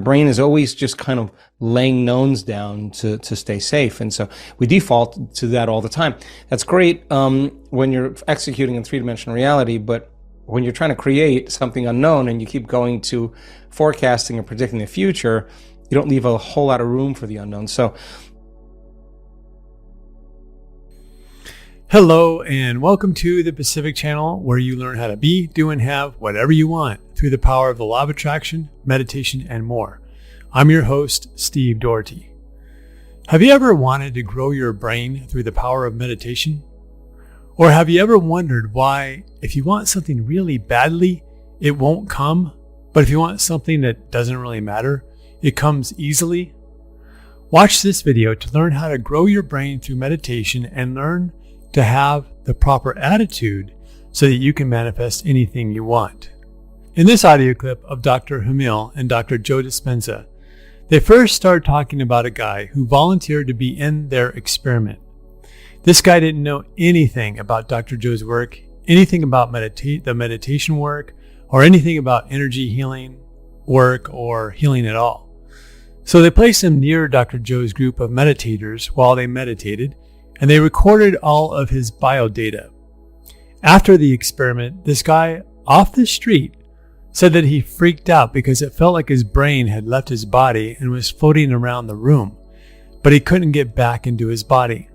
your brain is always just kind of laying knowns down to stay safe. And so we default to that all the time. That's great when you're executing in three-dimensional reality, but when you're trying to create something unknown and you keep going to forecasting and predicting the future, you don't leave a whole lot of room for the unknown. So hello and welcome to the Pacific Channel, where you learn how to be, do, and have whatever you want through the power of the law of attraction, meditation, and more. I'm your host, Steve Doherty. Have you ever wanted to grow your brain through the power of meditation? Or have you ever wondered why, if you want something really badly, it won't come, but if you want something that doesn't really matter, it comes easily? Watch this video to learn how to grow your brain through meditation and learn to have the proper attitude so that you can manifest anything you want. In this audio clip of Dr. Hamil and Dr. Joe Dispenza, they first start talking about a guy who volunteered to be in their experiment. This guy didn't know anything about Dr. Joe's work, anything about the meditation work, or anything about energy healing work or healing at all. So they placed him near Dr. Joe's group of meditators while they meditated, and they recorded all of his biodata. After the experiment, this guy off the street said that he freaked out because it felt like his brain had left his body and was floating around the room, but he couldn't get back into his body.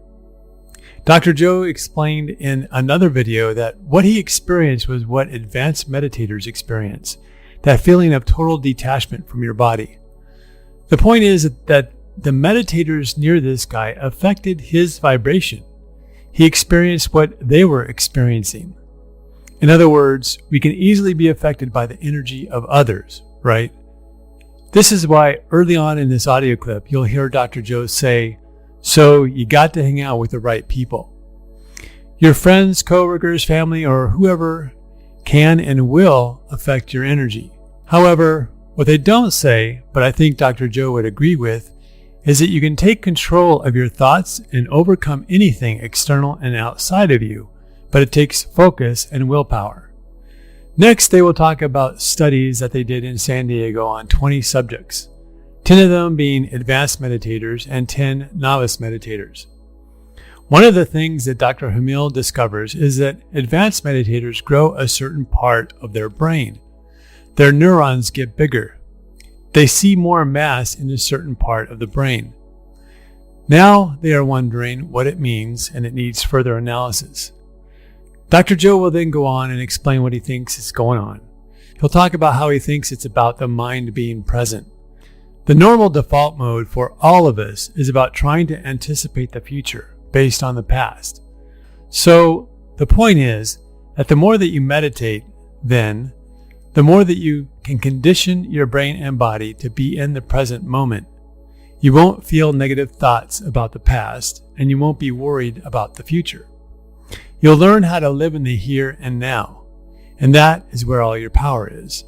Dr. Joe explained in another video that what he experienced was what advanced meditators experience, that feeling of total detachment from your body. The point is that the meditators near this guy affected his vibration. He experienced what they were experiencing. In other words, we can easily be affected by the energy of others, right? This is why early on in this audio clip, you'll hear Dr. Joe say, "So you got to hang out with the right people." Your friends, coworkers, family, or whoever can and will affect your energy. However, what they don't say, but I think Dr. Joe would agree with, is that you can take control of your thoughts and overcome anything external and outside of you, but it takes focus and willpower. Next, they will talk about studies that they did in San Diego on 20 subjects, 10 of them being advanced meditators and 10 novice meditators. One of the things that Dr. Hamil discovers is that advanced meditators grow a certain part of their brain. Their neurons get bigger. They see more mass in a certain part of the brain. Now they are wondering what it means, and it needs further analysis. Dr. Joe will then go on and explain what he thinks is going on. He'll talk about how he thinks it's about the mind being present. The normal default mode for all of us is about trying to anticipate the future based on the past. So the point is that the more that you meditate, then the more that you can condition your brain and body to be in the present moment. You won't feel negative thoughts about the past, and you won't be worried about the future. You'll learn how to live in the here and now, and that is where all your power is.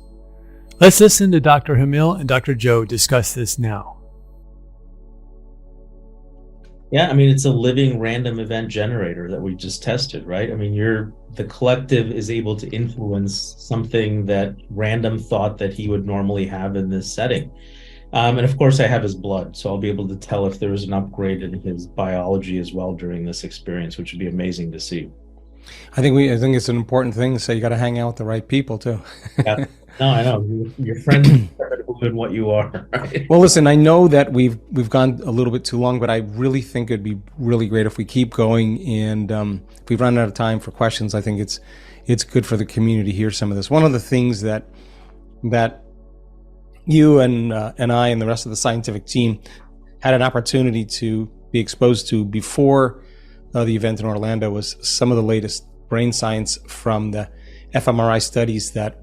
Let's listen to Dr. Hamil and Dr. Joe discuss this now. Yeah, I mean, it's a living random event generator that we just tested, right? I mean, the collective is able to influence something that random thought that he would normally have in this setting. And of course, I have his blood, so I'll be able to tell if there was an upgrade in his biology as well during this experience, which would be amazing to see. I think it's an important thing. So you got to hang out with the right people too. Yeah. No, I know. Your friends are who and what you are, right? Well, listen, I know that we've gone a little bit too long, but I really think it'd be really great if we keep going. And if we've run out of time for questions, I think it's good for the community to hear some of this. One of the things that you and I and the rest of the scientific team had an opportunity to be exposed to before the event in Orlando was some of the latest brain science from the fMRI studies that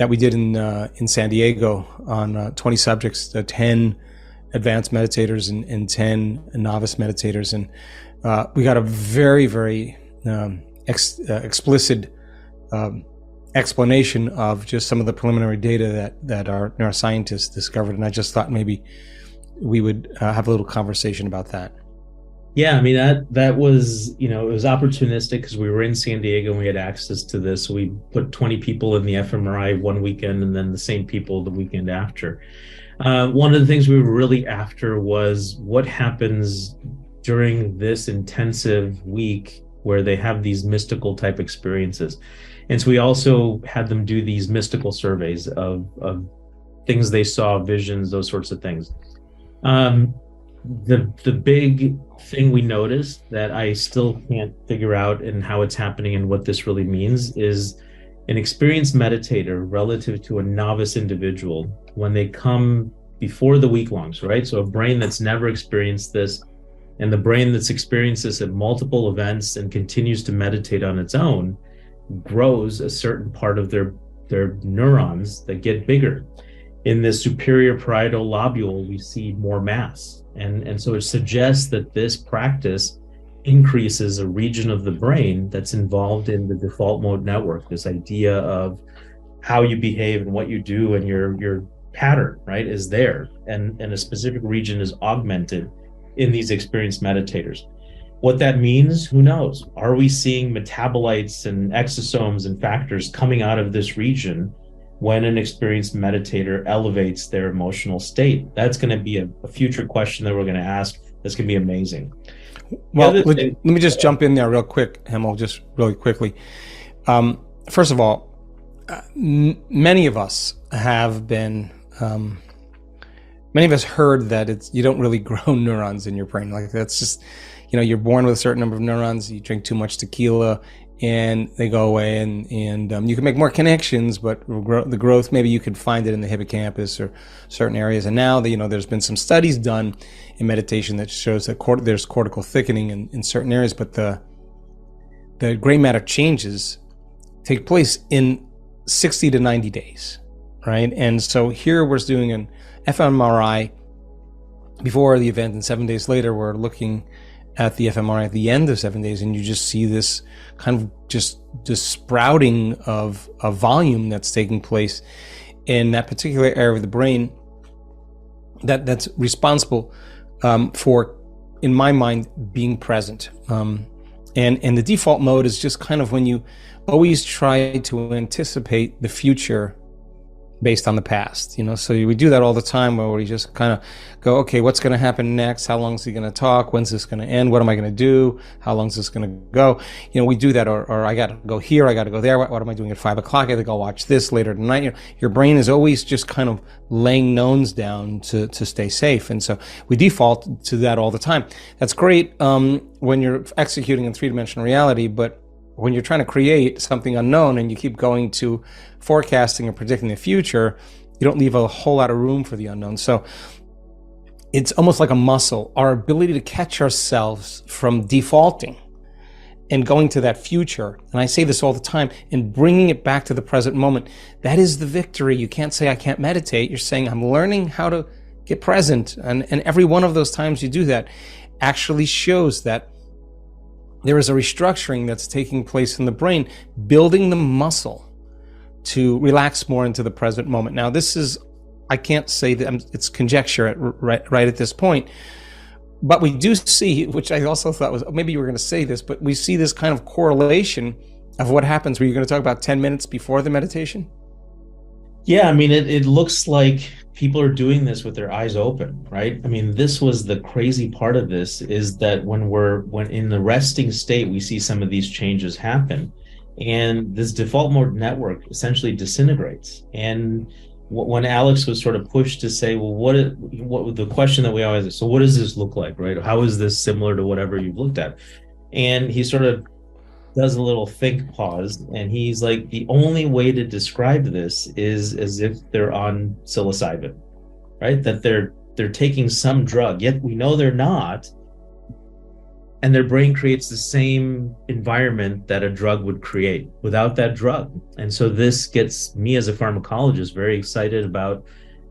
we did in San Diego on 20 subjects, 10 advanced meditators and 10 novice meditators, and we got a very, very explicit explanation of just some of the preliminary data that our neuroscientists discovered, and I just thought maybe we would have a little conversation about that. Yeah, I mean that was, it was opportunistic because we were in San Diego and we had access to this. So we put 20 people in the fMRI one weekend and then the same people the weekend after. One of the things we were really after was what happens during this intensive week where they have these mystical type experiences. And so we also had them do these mystical surveys of things they saw, visions, those sorts of things. Um, the big thing we noticed that I still can't figure out and how it's happening and what this really means is an experienced meditator relative to a novice individual when they come before the week longs, right? So a brain that's never experienced this and the brain that's experienced this at multiple events and continues to meditate on its own grows a certain part of their neurons that get bigger. In the superior parietal lobule, we see more mass. And so it suggests that this practice increases a region of the brain that's involved in the default mode network, this idea of how you behave and what you do and your pattern, right, is there. And a specific region is augmented in these experienced meditators. What that means, who knows? Are we seeing metabolites and exosomes and factors coming out of this region when an experienced meditator elevates their emotional state? That's going to be a future question that we're going to ask. That's going to be amazing. Well, let me just jump in there real quick, Hemel, just really quickly. First of all, many of us have been, many of us heard that you don't really grow neurons in your brain. Like that's just, you're born with a certain number of neurons. You drink too much tequila, and they go away, and you can make more connections, but the growth, maybe you could find it in the hippocampus or certain areas. And now there's been some studies done in meditation that shows that there's cortical thickening in certain areas, but the gray matter changes take place in 60 to 90 days, right? And so here we're doing an fMRI before the event, and 7 days later we're looking at the fMRI at the end of 7 days, and you just see this kind of just this sprouting of volume that's taking place in that particular area of the brain that's responsible for, in my mind, being present. And the default mode is just kind of when you always try to anticipate the future based on the past, so we do that all the time where we just kind of go, okay, what's going to happen next? How long is he going to talk? When's this going to end? What am I going to do? How long is this going to go? We do that, or I got to go here, I got to go there. What am I doing at 5 o'clock? I have to go watch this later tonight. Your brain is always just kind of laying knowns down to stay safe. And so we default to that all the time. That's great when you're executing in three-dimensional reality, but when you're trying to create something unknown and you keep going to forecasting and predicting the future, you don't leave a whole lot of room for the unknown. So it's almost like a muscle. Our ability to catch ourselves from defaulting and going to that future, and I say this all the time, and bringing it back to the present moment, that is the victory. You can't say, I can't meditate. You're saying, I'm learning how to get present. And every one of those times you do that actually shows that there is a restructuring that's taking place in the brain, building the muscle to relax more into the present moment. Now, this is, I can't say that it's conjecture right at this point, but we do see, which I also thought was, maybe you were going to say this, but we see this kind of correlation of what happens. Were you going to talk about 10 minutes before the meditation? Yeah, I mean, it looks like people are doing this with their eyes open, right? I mean, this was the crazy part of this, is that when in the resting state, we see some of these changes happen, and this default mode network essentially disintegrates. And when Alex was sort of pushed to say, well, what the question that we always ask, so what does this look like, right? How is this similar to whatever you've looked at? And he sort of does a little think pause, and he's like, the only way to describe this is as if they're on psilocybin, right? That they're taking some drug, yet we know they're not, and their brain creates the same environment that a drug would create without that drug. And so this gets me as a pharmacologist very excited about,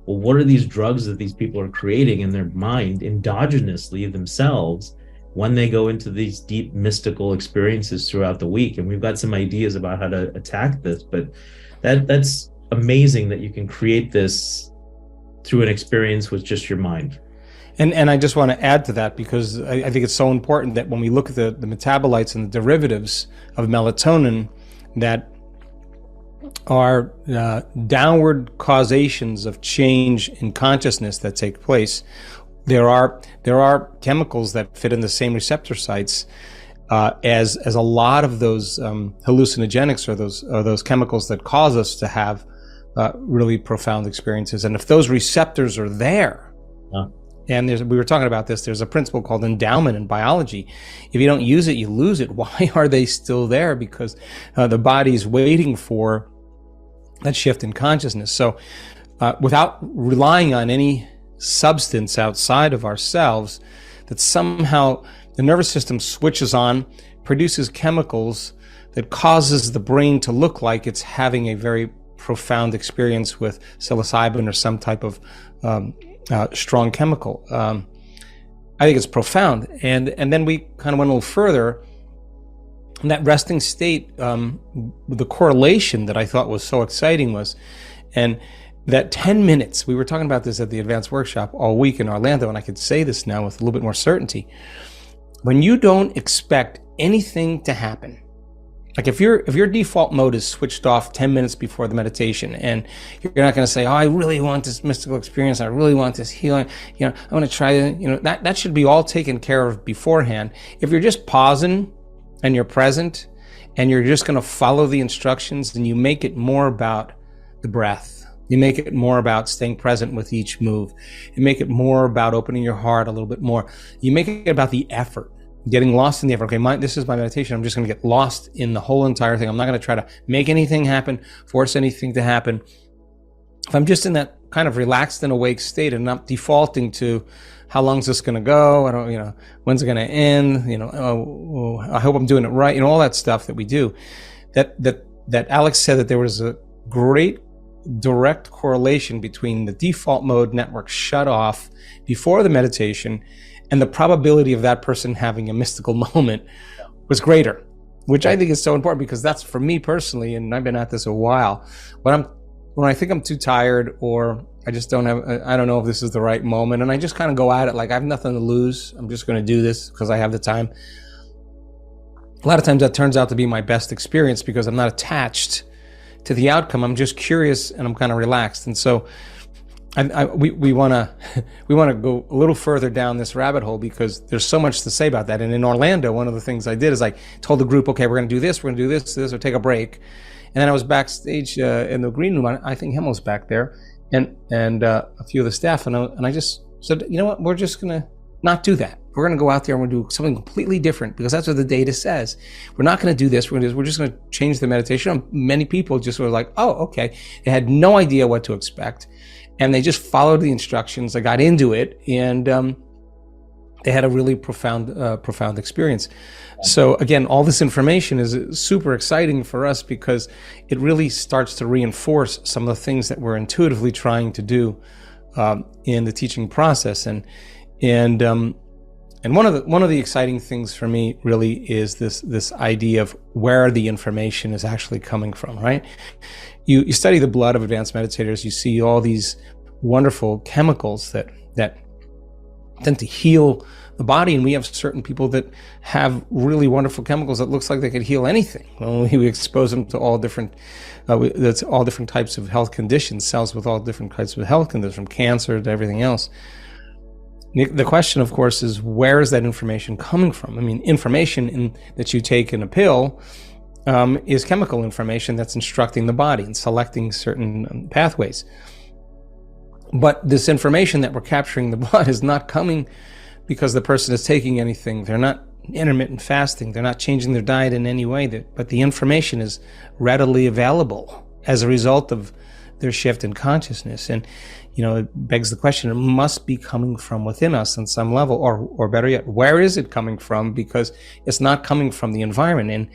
well, what are these drugs that these people are creating in their mind endogenously themselves when they go into these deep mystical experiences throughout the week? And we've got some ideas about how to attack this, but that's amazing that you can create this through an experience with just your mind. And I just want to add to that because I think it's so important that when we look at the metabolites and the derivatives of melatonin that are downward causations of change in consciousness that take place, there are chemicals that fit in the same receptor sites as a lot of those hallucinogenics or those chemicals that cause us to have really profound experiences. And if those receptors are there, and we were talking about this, there's a principle called endowment in biology. If you don't use it, you lose it. Why are they still there? Because the body's waiting for that shift in consciousness. So without relying on any substance outside of ourselves, that somehow the nervous system switches on, produces chemicals that causes the brain to look like it's having a very profound experience with psilocybin or some type of strong chemical. I think it's profound. And then we kind of went a little further. In that resting state, the correlation that I thought was so exciting was, and that 10 minutes, we were talking about this at the advanced workshop all week in Orlando, and I could say this now with a little bit more certainty. When you don't expect anything to happen, like if your default mode is switched off 10 minutes before the meditation, and you're not going to say, oh, I really want this mystical experience, I really want this healing, I want to try it, that should be all taken care of beforehand. If you're just pausing and you're present and you're just going to follow the instructions, then you make it more about the breath. You make it more about staying present with each move. You make it more about opening your heart a little bit more. You make it about the effort, getting lost in the effort. Okay, this is my meditation. I'm just going to get lost in the whole entire thing. I'm not going to try to make anything happen, force anything to happen. If I'm just in that kind of relaxed and awake state and not defaulting to how long is this going to go? I don't, when's it going to end? I hope I'm doing it right. All that stuff that we do. That Alex said that there was a great direct correlation between the default mode network shut off before the meditation and the probability of that person having a mystical moment was greater, which I think is so important because that's for me personally, and I've been at this a while. When I think I'm too tired or I just I don't know if this is the right moment, and I just kind of go at it like I have nothing to lose. I'm just going to do this because I have the time. A lot of times that turns out to be my best experience because I'm not attached to the outcome. I'm just curious and I'm kind of relaxed. And so we want to go a little further down this rabbit hole because there's so much to say about that. And in Orlando, one of the things I did is I told the group, okay, we're going to do this, or take a break. And then I was backstage in the green room. I think Himmel's back there, and a few of the staff, and I just said, you know what, we're just going to not do that. We're going to go out there and we're going to do something completely different because that's what the data says. We're not going to do this. We're just going to change the meditation. And many people just were like, oh, okay. They had no idea what to expect. And they just followed the instructions. They got into it, and they had a really profound experience. So again, all this information is super exciting for us because it really starts to reinforce some of the things that we're intuitively trying to do in the teaching process. And one of the exciting things for me really is this idea of where the information is actually coming from, right? You study the blood of advanced meditators, you see all these wonderful chemicals that tend to heal the body, and we have certain people that have really wonderful chemicals that looks like they could heal anything. Well, we expose them to all different types of health conditions, cells with all different types of health conditions, from cancer to everything else. The question, of course, is where is that information coming from? I mean, information that you take in a pill is chemical information that's instructing the body and selecting certain pathways. But this information that we're capturing in the blood is not coming because the person is taking anything. They're not intermittent fasting. They're not changing their diet in any way. But the information is readily available as a result of their shift in consciousness. And, it begs the question, it must be coming from within us on some level, or better yet, where is it coming from? Because it's not coming from the environment. And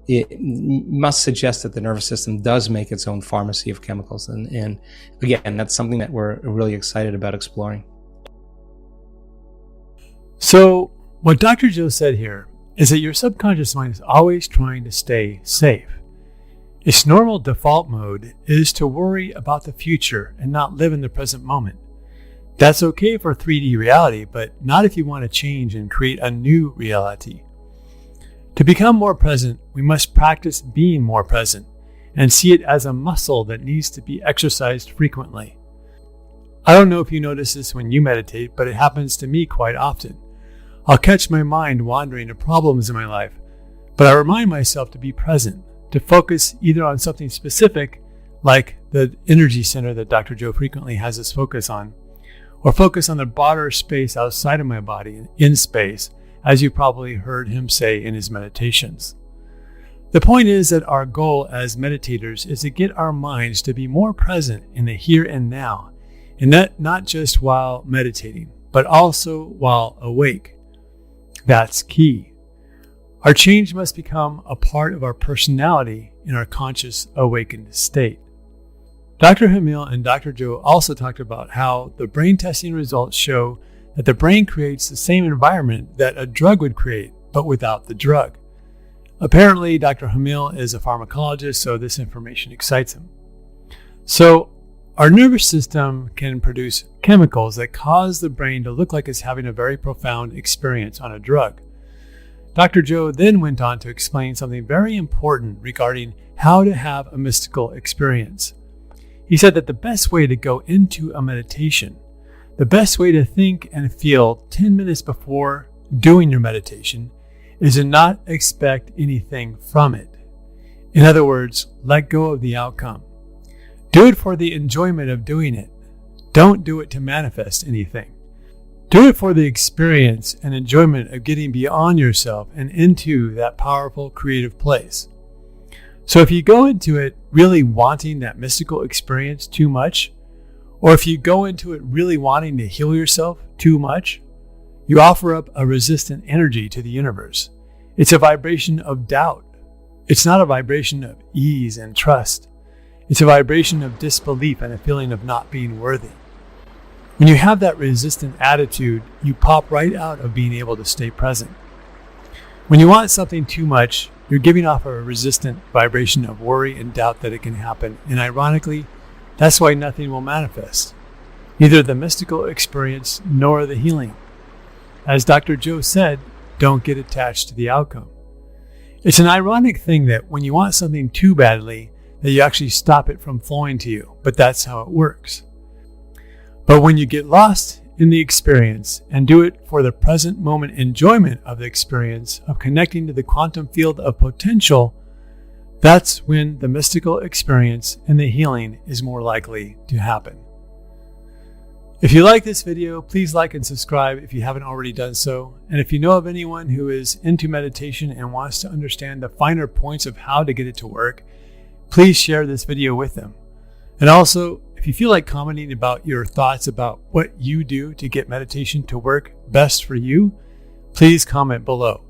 it must suggest that the nervous system does make its own pharmacy of chemicals. And again, that's something that we're really excited about exploring. So what Dr. Joe said here is that your subconscious mind is always trying to stay safe. Its normal default mode is to worry about the future and not live in the present moment. That's okay for 3D reality, but not if you want to change and create a new reality. To become more present, we must practice being more present and see it as a muscle that needs to be exercised frequently. I don't know if you notice this when you meditate, but it happens to me quite often. I'll catch my mind wandering to problems in my life, but I remind myself to be present, to focus either on something specific, like the energy center that Dr. Joe frequently has us focus on, or focus on the broader space outside of my body, in space, as you probably heard him say in his meditations. The point is that our goal as meditators is to get our minds to be more present in the here and now, and that not just while meditating, but also while awake. That's key. Our change must become a part of our personality in our conscious awakened state. Dr. Hamil and Dr. Joe also talked about how the brain testing results show that the brain creates the same environment that a drug would create, but without the drug. Apparently, Dr. Hamil is a pharmacologist, so this information excites him. So, our nervous system can produce chemicals that cause the brain to look like it's having a very profound experience on a drug. Dr. Joe then went on to explain something very important regarding how to have a mystical experience. He said that the best way to go into a meditation, the best way to think and feel 10 minutes before doing your meditation, is to not expect anything from it. In other words, let go of the outcome. Do it for the enjoyment of doing it. Don't do it to manifest anything. Do it for the experience and enjoyment of getting beyond yourself and into that powerful creative place. So if you go into it really wanting that mystical experience too much, or if you go into it really wanting to heal yourself too much, you offer up a resistant energy to the universe. It's a vibration of doubt. It's not a vibration of ease and trust. It's a vibration of disbelief and a feeling of not being worthy. When you have that resistant attitude, you pop right out of being able to stay present. When you want something too much, you're giving off a resistant vibration of worry and doubt that it can happen. And ironically, that's why nothing will manifest. Neither the mystical experience nor the healing. As Dr. Joe said, don't get attached to the outcome. It's an ironic thing that when you want something too badly, that you actually stop it from flowing to you, but that's how it works. But when you get lost in the experience and do it for the present moment enjoyment of the experience of connecting to the quantum field of potential, that's when the mystical experience and the healing is more likely to happen. If you like this video, please like and subscribe if you haven't already done so. And if you know of anyone who is into meditation and wants to understand the finer points of how to get it to work, please share this video with them. And also, if you feel like commenting about your thoughts about what you do to get meditation to work best for you, please comment below.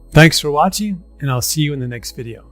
Thanks for watching, and I'll see you in the next video.